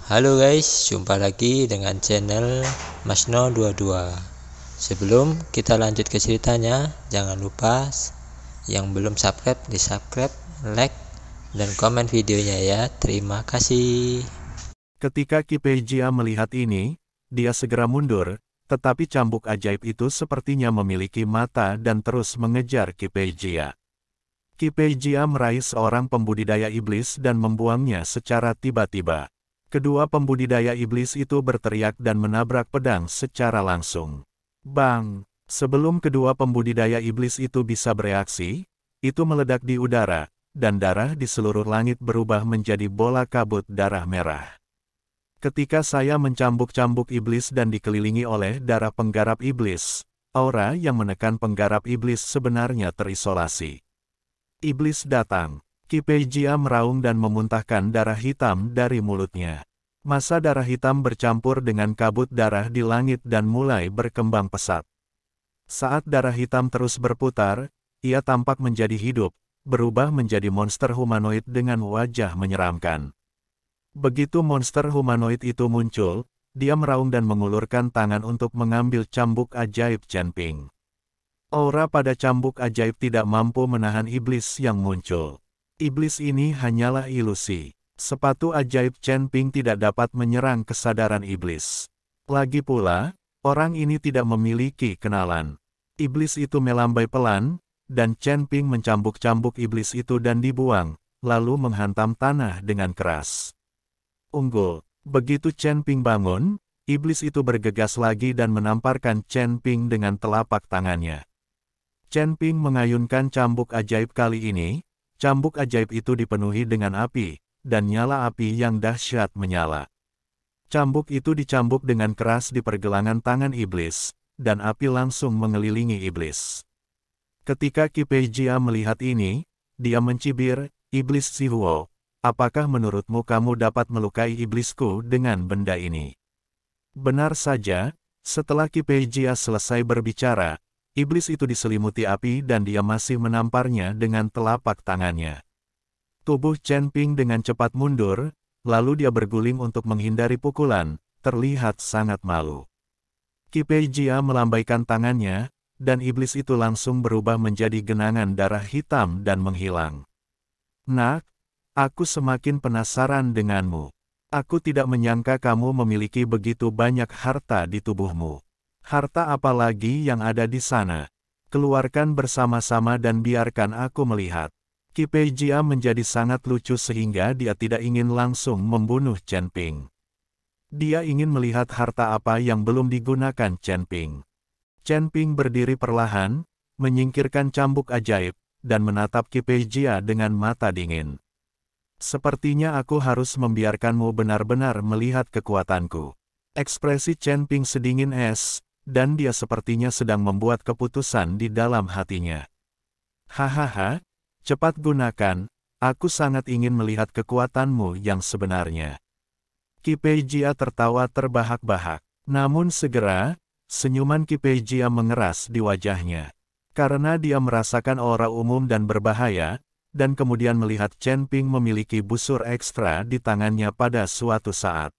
Halo guys, jumpa lagi dengan channel Masno22. Sebelum kita lanjut ke ceritanya, jangan lupa yang belum subscribe di subscribe, like, dan komen videonya ya. Terima kasih. Ketika Ki Peijia melihat ini, dia segera mundur, tetapi cambuk ajaib itu sepertinya memiliki mata dan terus mengejar Ki Peijia. Ki Peijia meraih seorang pembudidaya iblis dan membuangnya secara tiba-tiba. Kedua pembudidaya iblis itu berteriak dan menabrak pedang secara langsung. Bang! Sebelum kedua pembudidaya iblis itu bisa bereaksi, itu meledak di udara, dan darah di seluruh langit berubah menjadi bola kabut darah merah. Ketika saya mencambuk-cambuk iblis dan dikelilingi oleh darah penggarap iblis, aura yang menekan penggarap iblis sebenarnya terisolasi. Iblis datang. Ki Peijia meraung dan memuntahkan darah hitam dari mulutnya. Massa darah hitam bercampur dengan kabut darah di langit dan mulai berkembang pesat. Saat darah hitam terus berputar, ia tampak menjadi hidup, berubah menjadi monster humanoid dengan wajah menyeramkan. Begitu monster humanoid itu muncul, dia meraung dan mengulurkan tangan untuk mengambil cambuk ajaib Chen Ping. Aura pada cambuk ajaib tidak mampu menahan iblis yang muncul. Iblis ini hanyalah ilusi. Sepatu ajaib Chen Ping tidak dapat menyerang kesadaran iblis. Lagi pula, orang ini tidak memiliki kenalan. Iblis itu melambai pelan, dan Chen Ping mencambuk-cambuk iblis itu dan dibuang, lalu menghantam tanah dengan keras. Unggul. Begitu Chen Ping bangun, iblis itu bergegas lagi dan menamparkan Chen Ping dengan telapak tangannya. Chen Ping mengayunkan cambuk ajaib kali ini, cambuk ajaib itu dipenuhi dengan api, dan nyala api yang dahsyat menyala. Cambuk itu dicambuk dengan keras di pergelangan tangan iblis, dan api langsung mengelilingi iblis. Ketika Ki Peijia melihat ini, dia mencibir, "Iblis Zihuo, apakah menurutmu kamu dapat melukai iblisku dengan benda ini?" Benar saja, setelah Ki Peijia selesai berbicara, iblis itu diselimuti api dan dia masih menamparnya dengan telapak tangannya. Tubuh Chen Ping dengan cepat mundur, lalu dia berguling untuk menghindari pukulan, terlihat sangat malu. Ki Peijia melambaikan tangannya, dan iblis itu langsung berubah menjadi genangan darah hitam dan menghilang. "Nak, aku semakin penasaran denganmu. Aku tidak menyangka kamu memiliki begitu banyak harta di tubuhmu. Harta apa lagi yang ada di sana? Keluarkan bersama-sama dan biarkan aku melihat." Ki Peijia menjadi sangat lucu sehingga dia tidak ingin langsung membunuh Chen Ping. Dia ingin melihat harta apa yang belum digunakan Chen Ping. Chen Ping berdiri perlahan, menyingkirkan cambuk ajaib, dan menatap Ki Peijia dengan mata dingin. "Sepertinya aku harus membiarkanmu benar-benar melihat kekuatanku." Ekspresi Chen Ping sedingin es, dan dia sepertinya sedang membuat keputusan di dalam hatinya. "Hahaha, cepat gunakan, aku sangat ingin melihat kekuatanmu yang sebenarnya." Ki Peijia tertawa terbahak-bahak. Namun segera, senyuman Ki Peijia mengeras di wajahnya. Karena dia merasakan aura umum dan berbahaya, dan kemudian melihat Chen Ping memiliki busur ekstra di tangannya pada suatu saat.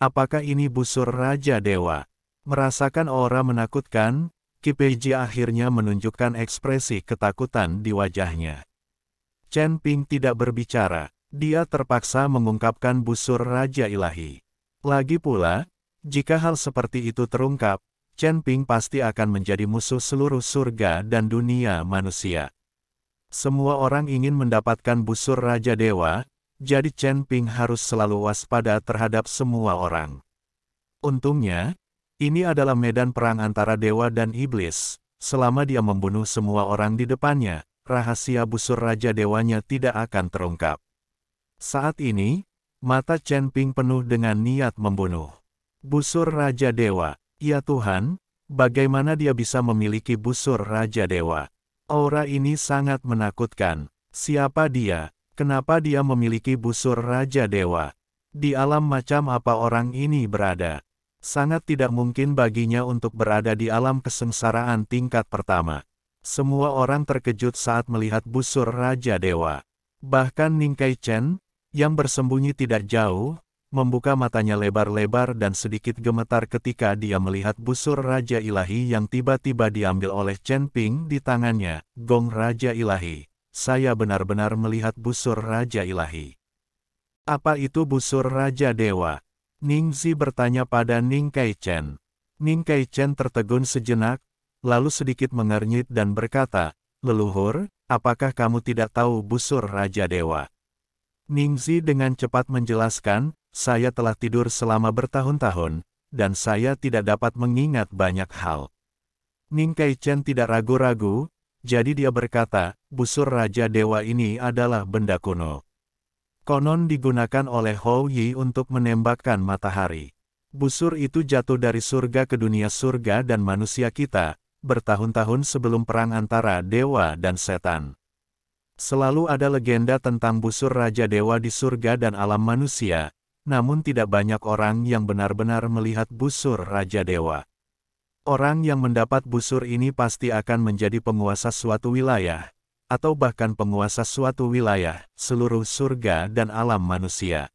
Apakah ini busur Raja Dewa? Merasakan aura menakutkan, Ki Peijia akhirnya menunjukkan ekspresi ketakutan di wajahnya. Chen Ping tidak berbicara, dia terpaksa mengungkapkan busur Raja Ilahi. Lagi pula, jika hal seperti itu terungkap, Chen Ping pasti akan menjadi musuh seluruh surga dan dunia manusia. Semua orang ingin mendapatkan busur Raja Dewa, jadi Chen Ping harus selalu waspada terhadap semua orang. Untungnya, ini adalah medan perang antara dewa dan iblis. Selama dia membunuh semua orang di depannya, rahasia busur Raja Dewanya tidak akan terungkap. Saat ini, mata Chen Ping penuh dengan niat membunuh. Busur Raja Dewa, ya Tuhan, bagaimana dia bisa memiliki busur Raja Dewa? Aura ini sangat menakutkan. Siapa dia? Kenapa dia memiliki busur Raja Dewa? Di alam macam apa orang ini berada? Sangat tidak mungkin baginya untuk berada di alam kesengsaraan tingkat pertama. Semua orang terkejut saat melihat busur Raja Dewa. Bahkan Ning Kai Chen, yang bersembunyi tidak jauh, membuka matanya lebar-lebar dan sedikit gemetar ketika dia melihat busur Raja Ilahi yang tiba-tiba diambil oleh Chen Ping di tangannya. Gong Raja Ilahi, saya benar-benar melihat busur Raja Ilahi. Apa itu busur Raja Dewa? Ningzi bertanya pada Ning Kaichen. Ning Kaichen tertegun sejenak, lalu sedikit mengernyit dan berkata, "Leluhur, apakah kamu tidak tahu busur Raja Dewa?" Ningzi dengan cepat menjelaskan, "Saya telah tidur selama bertahun-tahun, dan saya tidak dapat mengingat banyak hal." Ning Kaichen tidak ragu-ragu, jadi dia berkata, "Busur Raja Dewa ini adalah benda kuno. Konon digunakan oleh Hou Yi untuk menembakkan matahari. Busur itu jatuh dari surga ke dunia surga dan manusia kita, bertahun-tahun sebelum perang antara dewa dan setan. Selalu ada legenda tentang busur Raja Dewa di surga dan alam manusia, namun tidak banyak orang yang benar-benar melihat busur Raja Dewa. Orang yang mendapat busur ini pasti akan menjadi penguasa suatu wilayah, atau bahkan penguasa suatu wilayah, seluruh surga dan alam manusia."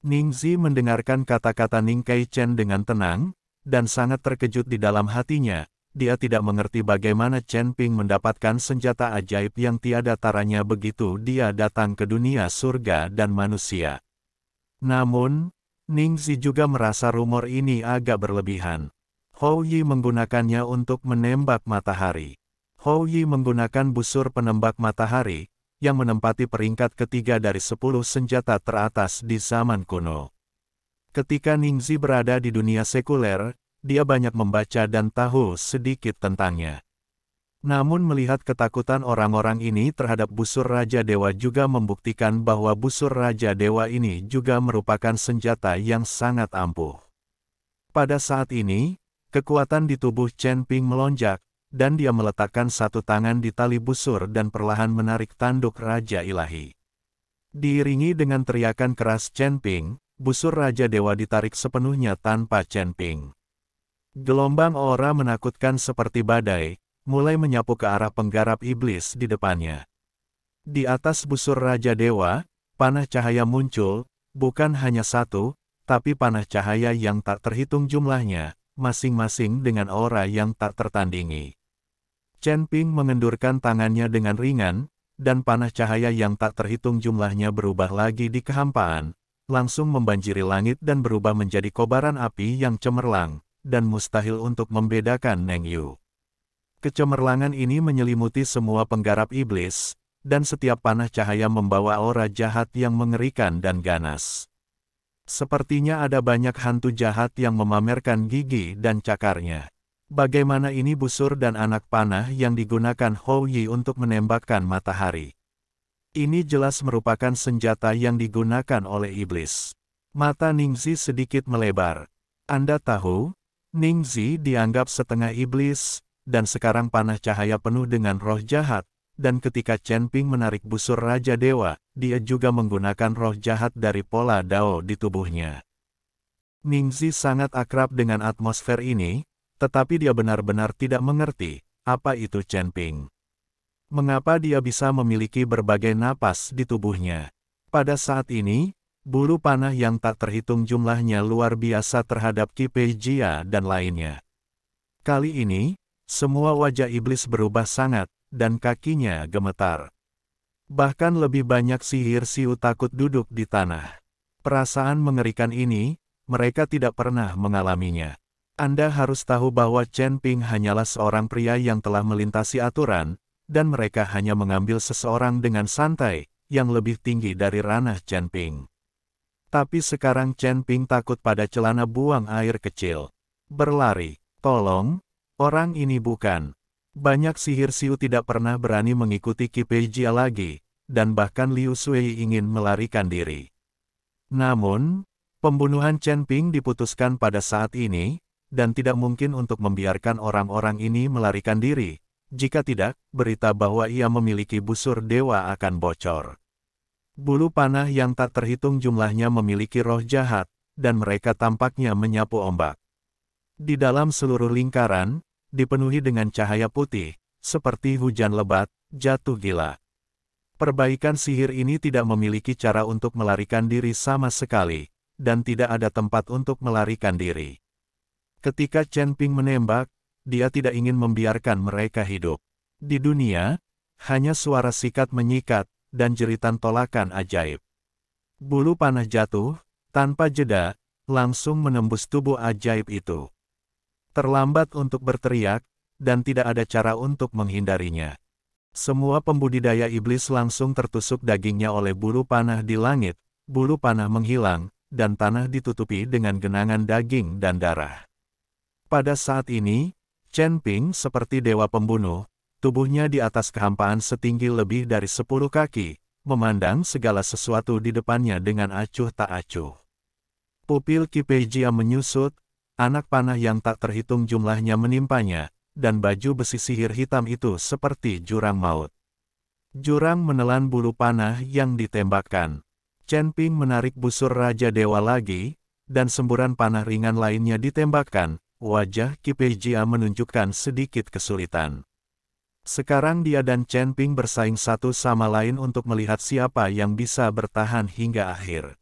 Ningzi mendengarkan kata-kata Ning Kaichen dengan tenang, dan sangat terkejut di dalam hatinya. Dia tidak mengerti bagaimana Chen Ping mendapatkan senjata ajaib yang tiada taranya begitu dia datang ke dunia surga dan manusia. Namun, Ningzi juga merasa rumor ini agak berlebihan. Hou Yi menggunakannya untuk menembak matahari. Hou Yi menggunakan busur penembak matahari, yang menempati peringkat ketiga dari 10 senjata teratas di zaman kuno. Ketika Ningzi berada di dunia sekuler, dia banyak membaca dan tahu sedikit tentangnya. Namun melihat ketakutan orang-orang ini terhadap busur Raja Dewa juga membuktikan bahwa busur Raja Dewa ini juga merupakan senjata yang sangat ampuh. Pada saat ini, kekuatan di tubuh Chen Ping melonjak, dan dia meletakkan satu tangan di tali busur dan perlahan menarik tanduk Raja Ilahi. Diiringi dengan teriakan keras Chen Ping, busur Raja Dewa ditarik sepenuhnya tanpa Chen Ping. Gelombang aura menakutkan seperti badai, mulai menyapu ke arah penggarap iblis di depannya. Di atas busur Raja Dewa, panah cahaya muncul, bukan hanya satu, tapi panah cahaya yang tak terhitung jumlahnya, masing-masing dengan aura yang tak tertandingi. Chen Ping mengendurkan tangannya dengan ringan, dan panah cahaya yang tak terhitung jumlahnya berubah lagi di kehampaan, langsung membanjiri langit dan berubah menjadi kobaran api yang cemerlang, dan mustahil untuk membedakan Neng Yu. Kecemerlangan ini menyelimuti semua penggarap iblis, dan setiap panah cahaya membawa aura jahat yang mengerikan dan ganas. Sepertinya ada banyak hantu jahat yang memamerkan gigi dan cakarnya. Bagaimana ini busur dan anak panah yang digunakan Hou Yi untuk menembakkan matahari? Ini jelas merupakan senjata yang digunakan oleh iblis. Mata Ningzi sedikit melebar. Anda tahu, Ningzi dianggap setengah iblis, dan sekarang panah cahaya penuh dengan roh jahat, dan ketika Chen Ping menarik busur Raja Dewa, dia juga menggunakan roh jahat dari pola Dao di tubuhnya. Ningzi sangat akrab dengan atmosfer ini, tetapi dia benar-benar tidak mengerti, apa itu Chen Ping. Mengapa dia bisa memiliki berbagai napas di tubuhnya? Pada saat ini, bulu panah yang tak terhitung jumlahnya luar biasa terhadap Qi Pei Jia dan lainnya. Kali ini, semua wajah iblis berubah sangat, dan kakinya gemetar. Bahkan lebih banyak sihir Siu takut duduk di tanah. Perasaan mengerikan ini, mereka tidak pernah mengalaminya. Anda harus tahu bahwa Chen Ping hanyalah seorang pria yang telah melintasi aturan, dan mereka hanya mengambil seseorang dengan santai, yang lebih tinggi dari ranah Chen Ping. Tapi sekarang Chen Ping takut pada celana buang air kecil. Berlari, tolong, orang ini bukan. Banyak sihir Siu tidak pernah berani mengikuti Qi Pei Jia lagi, dan bahkan Liu Sui ingin melarikan diri. Namun, pembunuhan Chen Ping diputuskan pada saat ini, dan tidak mungkin untuk membiarkan orang-orang ini melarikan diri. Jika tidak, berita bahwa ia memiliki busur dewa akan bocor. Bulu panah yang tak terhitung jumlahnya memiliki roh jahat, dan mereka tampaknya menyapu ombak. Di dalam seluruh lingkaran, dipenuhi dengan cahaya putih, seperti hujan lebat, jatuh gila. Perbaikan sihir ini tidak memiliki cara untuk melarikan diri sama sekali, dan tidak ada tempat untuk melarikan diri. Ketika Chen Ping menembak, dia tidak ingin membiarkan mereka hidup. Di dunia, hanya suara sikat menyikat, dan jeritan tolakan ajaib. Bulu panah jatuh, tanpa jeda, langsung menembus tubuh ajaib itu. Terlambat untuk berteriak, dan tidak ada cara untuk menghindarinya. Semua pembudidaya iblis langsung tertusuk dagingnya oleh bulu panah di langit, bulu panah menghilang, dan tanah ditutupi dengan genangan daging dan darah. Pada saat ini, Chen Ping seperti dewa pembunuh, tubuhnya di atas kehampaan setinggi lebih dari 10 kaki, memandang segala sesuatu di depannya dengan acuh tak acuh. Pupil Qi Peijia menyusut, anak panah yang tak terhitung jumlahnya menimpanya, dan baju besi sihir hitam itu seperti jurang maut. Jurang menelan bulu panah yang ditembakkan. Chen Ping menarik busur Raja Dewa lagi, dan semburan panah ringan lainnya ditembakkan. Wajah Qi Peijia menunjukkan sedikit kesulitan. Sekarang dia dan Chen Ping bersaing satu sama lain untuk melihat siapa yang bisa bertahan hingga akhir.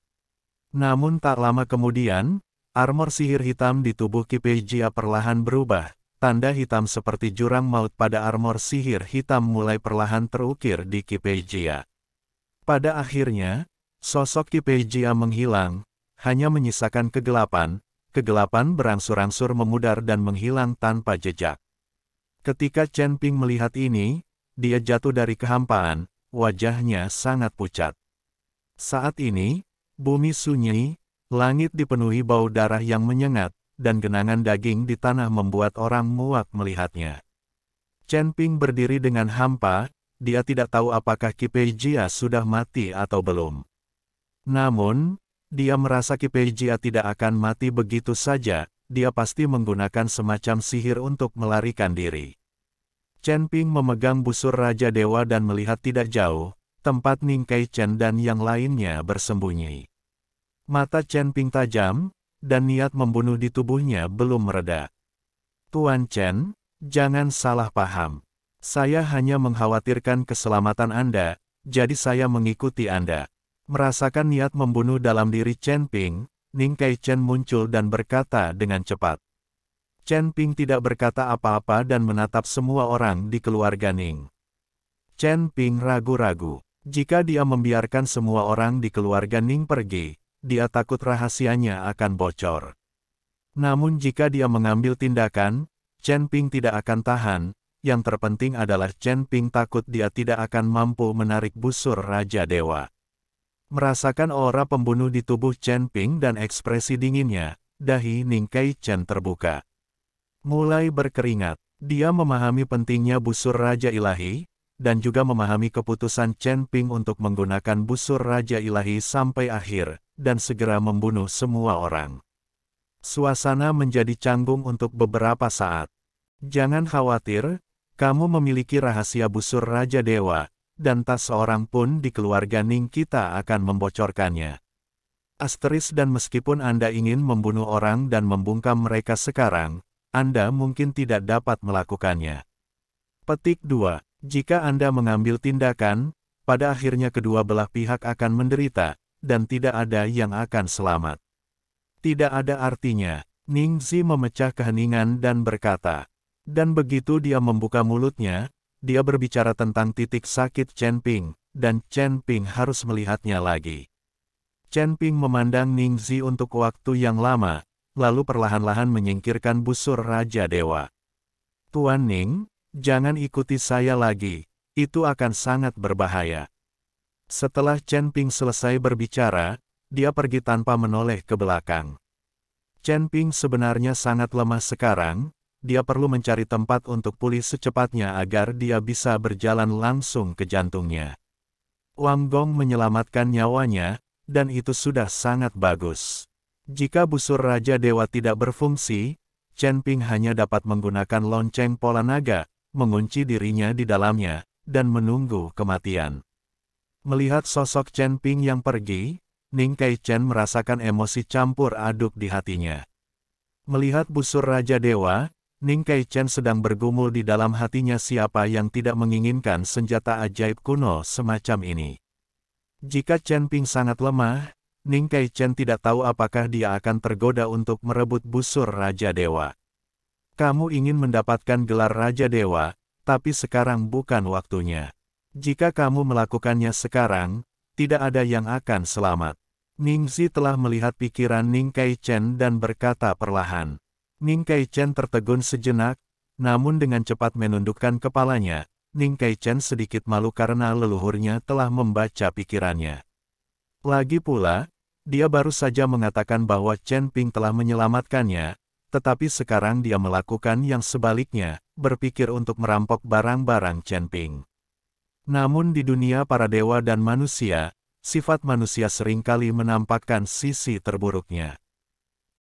Namun tak lama kemudian, armor sihir hitam di tubuh Qi Peijia perlahan berubah. Tanda hitam seperti jurang maut pada armor sihir hitam mulai perlahan terukir di Qi Peijia. Pada akhirnya, sosok Qi Peijia menghilang, hanya menyisakan kegelapan. Kegelapan berangsur-angsur memudar dan menghilang tanpa jejak. Ketika Chen Ping melihat ini, dia jatuh dari kehampaan, wajahnya sangat pucat. Saat ini, bumi sunyi, langit dipenuhi bau darah yang menyengat, dan genangan daging di tanah membuat orang muak melihatnya. Chen Ping berdiri dengan hampa, dia tidak tahu apakah Qi Peijia sudah mati atau belum. Namun, dia merasa Qi Peijia tidak akan mati begitu saja. Dia pasti menggunakan semacam sihir untuk melarikan diri. Chen Ping memegang busur Raja Dewa dan melihat tidak jauh, tempat Ning Kai Chen dan yang lainnya bersembunyi. Mata Chen Ping tajam, dan niat membunuh di tubuhnya belum mereda. Tuan Chen, jangan salah paham. Saya hanya mengkhawatirkan keselamatan Anda, jadi saya mengikuti Anda. Merasakan niat membunuh dalam diri Chen Ping, Ning Kai Chen muncul dan berkata dengan cepat. Chen Ping tidak berkata apa-apa dan menatap semua orang di keluarga Ning. Chen Ping ragu-ragu. Jika dia membiarkan semua orang di keluarga Ning pergi, dia takut rahasianya akan bocor. Namun jika dia mengambil tindakan, Chen Ping tidak akan tahan. Yang terpenting adalah Chen Ping takut dia tidak akan mampu menarik busur Raja Dewa. Merasakan aura pembunuh di tubuh Chen Ping dan ekspresi dinginnya, dahi Ning Kai Chen terbuka. Mulai berkeringat, dia memahami pentingnya busur Raja Ilahi, dan juga memahami keputusan Chen Ping untuk menggunakan busur Raja Ilahi sampai akhir, dan segera membunuh semua orang. Suasana menjadi canggung untuk beberapa saat. Jangan khawatir, kamu memiliki rahasia busur Raja Dewa, dan tak seorang pun di keluarga Ning kita akan membocorkannya. Asteris dan meskipun Anda ingin membunuh orang dan membungkam mereka sekarang, Anda mungkin tidak dapat melakukannya. Petik 2. Jika Anda mengambil tindakan, pada akhirnya kedua belah pihak akan menderita, dan tidak ada yang akan selamat. Tidak ada artinya, Ning Zi memecah keheningan dan berkata. Dan begitu dia membuka mulutnya, dia berbicara tentang titik sakit Chen Ping, dan Chen Ping harus melihatnya lagi. Chen Ping memandang Ning Zi untuk waktu yang lama, lalu perlahan-lahan menyingkirkan busur Raja Dewa. Tuan Ning, jangan ikuti saya lagi, itu akan sangat berbahaya. Setelah Chen Ping selesai berbicara, dia pergi tanpa menoleh ke belakang. Chen Ping sebenarnya sangat lemah sekarang, dia perlu mencari tempat untuk pulih secepatnya agar dia bisa berjalan langsung ke jantungnya. Wang Gong menyelamatkan nyawanya, dan itu sudah sangat bagus. Jika busur Raja Dewa tidak berfungsi, Chen Ping hanya dapat menggunakan lonceng pola naga, mengunci dirinya di dalamnya, dan menunggu kematian. Melihat sosok Chen Ping yang pergi, Ning Kai Chen merasakan emosi campur aduk di hatinya. Melihat busur Raja Dewa, Ning Kai Chen sedang bergumul di dalam hatinya siapa yang tidak menginginkan senjata ajaib kuno semacam ini. Jika Chen Ping sangat lemah, Ning Kaichen tidak tahu apakah dia akan tergoda untuk merebut busur Raja Dewa. Kamu ingin mendapatkan gelar Raja Dewa, tapi sekarang bukan waktunya. Jika kamu melakukannya sekarang, tidak ada yang akan selamat. Ning Zi telah melihat pikiran Ning Kaichen dan berkata perlahan. Ning Kaichen tertegun sejenak, namun dengan cepat menundukkan kepalanya. Ning Kaichen sedikit malu karena leluhurnya telah membaca pikirannya. Lagi pula, dia baru saja mengatakan bahwa Chen Ping telah menyelamatkannya, tetapi sekarang dia melakukan yang sebaliknya, berpikir untuk merampok barang-barang Chen Ping. Namun di dunia para dewa dan manusia, sifat manusia seringkali menampakkan sisi terburuknya.